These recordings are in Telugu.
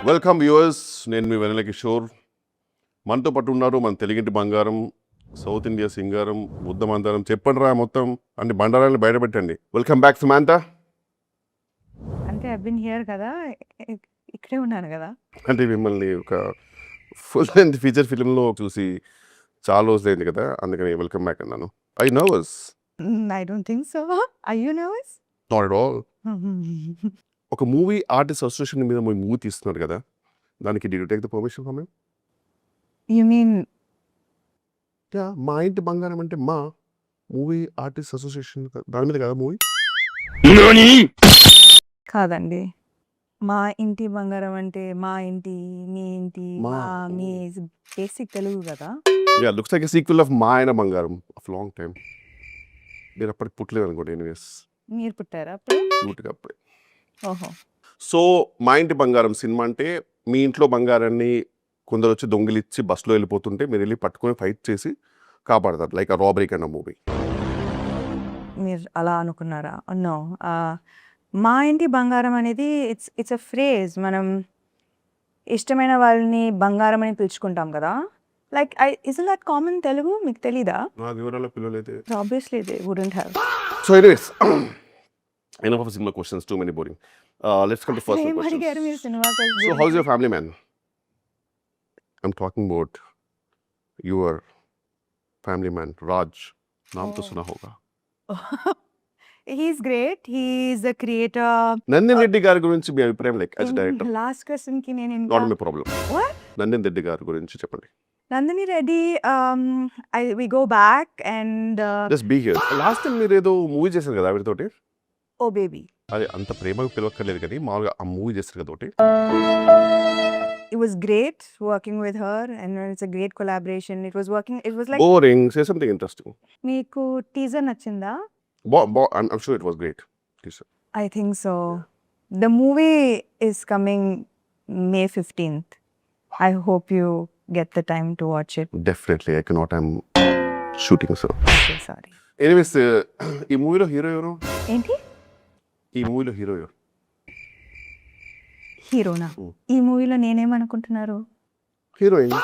వెల్కమ్ వ్యూవర్స్, నేను మీ వెన్నెల కిషోర్. మనతో పాటు ఉన్నారు మన తెలుగింటి బంగారం, సౌత్ ఇండియా సింగారం, బుద్ధ మందారం. చెప్పండి రా మొత్తం అన్ని బండారాలను బయట పెట్టండి. Welcome back Samantha. అంటే ఐ బీన్ హియర్ కదా, ఇక్కడే ఉన్నాను కదా. అంటే మిమ్మల్ని ఒక ఫుల్ లెంత్ ఫీచర్ ఫిల్మ్లో చూసి చాలా రోజులైంది కదా, అందుకని వెల్కమ్ బ్యాక్ అన్నాను. I nervous? I don't think so. Are you nervous? Not at all. ఒక మూవీ ఆర్టిస్ట్ అసోసియేషన్ మీద మూవీ తీస్తున్నారు కదా, దానికి did you take the permission from him? You mean Maa Inti బంగారం అంటే మా మూవీ ఆర్టిస్ట్ అసోసియేషన్ దాని మీద కదా మూవీ? కాదండి, మా ఇంటి బంగారం అంటే మా ఇంటి, మీ ఇంటి, మా మీ బేసిక్ తెలుగు కదా. Yeah, looks like a sequel of మా ఆయన బంగారం ఆఫ్ లాంగ్ టైమ్. మీరు అప్పటికి పుట్టలేదు అనుకోండి. ఎనీవేస్, మీరు పుట్టారా అప్పుడు? క్యూట్గా అప్పుడే. ఓహో. సో మా ఇంటి బంగారం సినిమా అంటే మీ ఇంట్లో బంగారాన్ని కొందరు వచ్చి దొంగిలిచ్చి బస్సులో వెళ్ళిపోతుంటే మీరు వెళ్ళి పట్టుకొని ఫైట్ చేసి కాపాడతారు, like a robbery kind of movie. మీరు అలా అనుకున్నారా? నో. మా ఇంటి బంగారం అనేది ఇట్స్ అ ఫ్రేజ్. మనం ఇష్టమైన వాళ్ళని బంగారం అని పిలుచుకుంటాం కదా. Like is that common Telugu? మీకు తెలీదా? నా వివరాల పిల్లలైతే obviously they wouldn't have. So anyways, enough of similar questions, too many boring. Let's come to first one ఏం questions. అడిగారు మీరు cinema? So how's your family, man? I'm talking about your family man, Raj. नाम तो सुना होगा. He's great. He's a creator. నందిన్ Reddy గారి గురించి మీ అభిప్రాయం, like as director? Last question కి నేను not my problem. What? Nandini Reddy గారి గురించి చెప్పండి. Nandini Reddy, we go back and just be here. Last time మీరు ఏదో మూవీ చేశారు కదా ఆవిడతోటి, oh baby. అది అంత ప్రేమగా పిలవక్కర్లేదు కానీ మామూలుగా ఆ మూవీ చేస్తారు కదా ఒకటి. It was great working with her and it's a great collaboration. It was like boring. Say something interesting. మీకు టీజర్ నచ్చిందా? I'm sure it was great. Please, sir. I think so. The movie is coming May 15th. I hope you get the time to watch it. Definitely, I cannot. I'm shooting, sir. Okay, sorry. Anyways, ఈ మూవీలో హీరో ఎవరు? ఏంటి? ఈ మూవీలో హీరో ఎవరు? హీరోనా? ఈ మూవీలో నేనేమనుకుంటున్నారు? హీరోయిన్.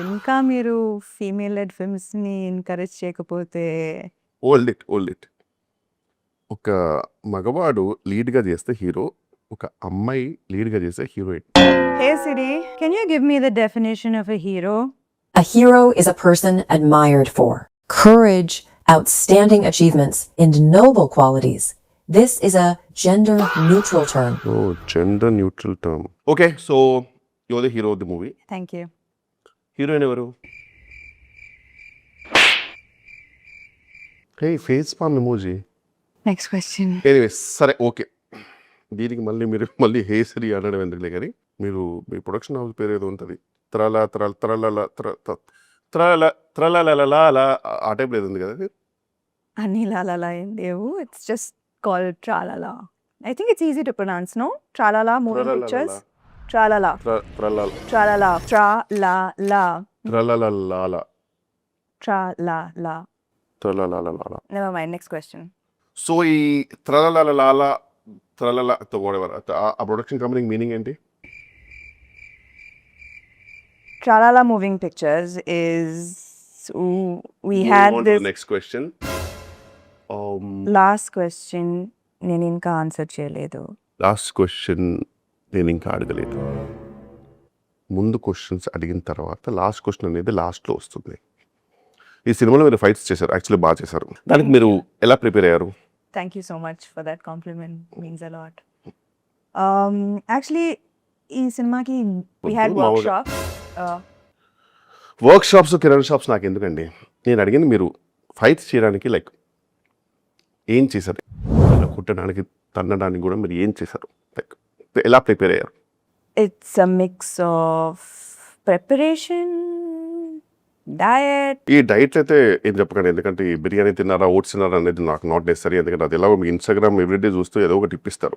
ఇంకా మీరు ఫీమేల్ లెడ్ ఫిల్మ్స్ ని ఎంకరేజ్ చేయకపోతే ఓల్డ్ ఇట్. ఒక మగవాడు లీడ్గా చేస్తే హీరో, ఒక అమ్మాయి లీడ్గా చేస్తే heroine. Hey Siri, can you give me the definition of a hero? A hero is a person admired for courage, outstanding achievements, and noble qualities. This is a gender-neutral term. Oh, gender-neutral term. Okay, so you're the hero of the movie. Thank you. Heroine ఎవరు? Hey, face palm emoji. Next question. Anyways, సరే ఓకే. దీనికి మళ్ళీ హేసరి అనడం ఎందుకులే కానీ, మీరు మీ ప్రొడక్షన్ హౌస్ పేరు ఏదో ఉంటుంది, త్రలలా ఆ టైప్ లేదు ఉంది కదా. అన్ని లాలాలా ఏం లేవు. It's just called Tralala. I think it's easy to pronounce, no? Tralala moving pictures. Tralala. Tralala. Tralala. త్రలలా. Never mind. Next question. So ఈ త్రలల ఆ ప్రొడక్షన్ కంపెనీ మీనింగ్ ఏంటి? Tralala moving pictures is we had this next question. last question. నేను ఇంకా ఆన్సర్ చేయలేదు. లాస్ట్ క్వశ్చన్ నేను ఇంకా అడగలేదు. ముందు క్వశ్చన్స్ అడిగిన తర్వాత లాస్ట్ క్వశ్చన్ అనేది లాస్ట్లో వస్తుంది. ఈ సినిమాలో మీరు ఫైట్స్ చేశారు, యాక్చువల్లీ బాగా చేశారు. దానికి మీరు ఎలా ప్రిపేర్ అయ్యారు? Thank you so much for that compliment. Means a lot. Actually, ఈ సినిమాకి we had workshops. Work shops, Kiran shops నాకు ఎందుకండి? నేను అడిగింది మీరు ఫైట్స్ చేయడానికి లైక్ ఏం చేశారు, కుట్టడానికి, తన్నడానికి కూడా మీరు ఏం చేశారు, లైక్ ఎలా ప్రిపేర్ అయ్యారు? It's a mix of preparation, diet. ఈ డైట్ అయితే ఏం చెప్పకండి, ఎందుకంటే ఈ బిర్యానీ తిన్నారా, ఓట్స్ తిన్నారా అనేది నాకు నాట్ నెసరీ. ఎందుకంటే అది ఎలా మీ ఇన్స్టాగ్రామ్ ఎవ్రీడే చూస్తూ ఏదో ఒకటి ఇప్పిస్తారు.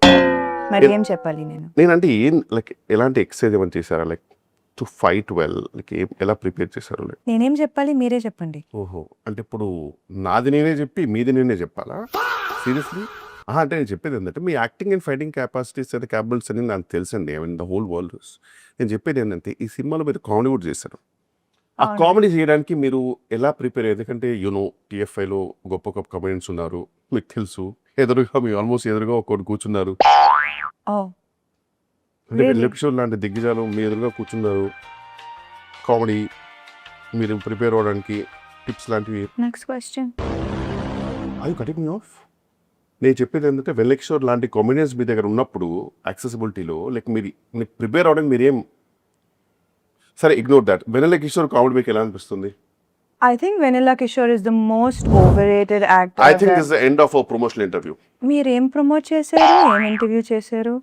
మరి ఏం చెప్పాలి నేను? నేనంటే ఏం లైక్ ఎలాంటి ఎక్సర్సైజ్ ఏమైనా చేశారా, like to fight well, like ఎలా ప్రిపేర్ చేశారు? లైక్ నేనేం చెప్పాలి, మీరే చెప్పండి. ఓహో, అంటే ఇప్పుడు నాది నేనే చెప్పి మీది నేనే చెప్పాలా? సీరియస్లీ? అంటే నేను చెప్పేది ఏంటంటే మీ acting and fighting capacities and capabilities అని నాకు తెలుసండి. I mean the whole world. నేను చెప్పేది ఏంటంటే ఈ సినిమాలో మీరు కామెడీ కూడా చేశారు. ఆ అవును. కామెడీ చేయడానికి మీరు ఎలా ప్రిపేర్ అయ్యారు? ఎందుకంటే టీఎఫ్ఐలో గొప్ప గొప్ప కమెడియన్స్ ఉన్నారు, మీకు తెలుసు. ఎదురుగా మీ ఆల్మోస్ట్ ఎదురుగా ఒకటి కూర్చున్నారు. ఓ అంటే Really? లెప్షోర్ లాంటి దిగ్గజాలు మీ ఎదురుగా కూర్చున్నారు. కామెడీ మీరు ప్రిపేర్ అవ్వడానికి టిప్స్ లాంటివి. Next question. అవి కటింగ్ మీ ఆఫ్. నేను చెప్పేది ఏంటంటే వెల్లెక్షోర్ లాంటి కామెడియన్స్ మీ దగ్గర ఉన్నప్పుడు యాక్సెసిబిలిటీలో లైక్ మీరు ప్రిపేర్ అవ్వడానికి మీరేం సరే ignore that. Vennela Kishore comedy మీకు ఎలా అనిపిస్తుంది? I think Vanilla Kishore is the most overrated actor. I think is the end of our promotional interview. మీరు ఏం ప్రమోట్ చేశారు, ఏం ఇంటర్వ్యూ చేశారు?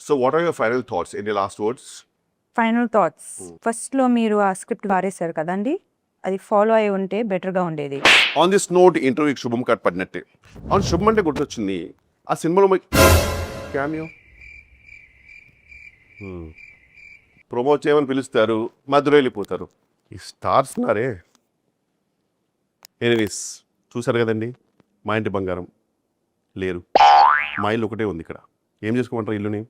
So what are your final thoughts in your last words? Final thoughts. ఫస్ట్లో మీరు ఆ స్క్రిప్ట్ పారేశారు కదండి, అది ఫాలో అయి ఉంటే బెటర్గా ఉండేది. ఆన్ దిస్ నోట్ ఇంటర్వ్యూకి శుభం కార్డ్ పడినట్టే. ఆన్ శుభం అంటే గుర్తొచ్చింది ఆ సినిమాలో క్యామియో ప్రమోట్ చేయమని పిలుస్తారు, మధ్యలో వెళ్ళిపోతారు. ఈ స్టార్స్ నారే. ఎనీవేస్ చూసారు కదండి, మా ఇంటి బంగారం లేరు, మా ఇల్లు ఒకటే ఉంది ఇక్కడ. ఏం చేసుకోమంటారు ఇల్లుని?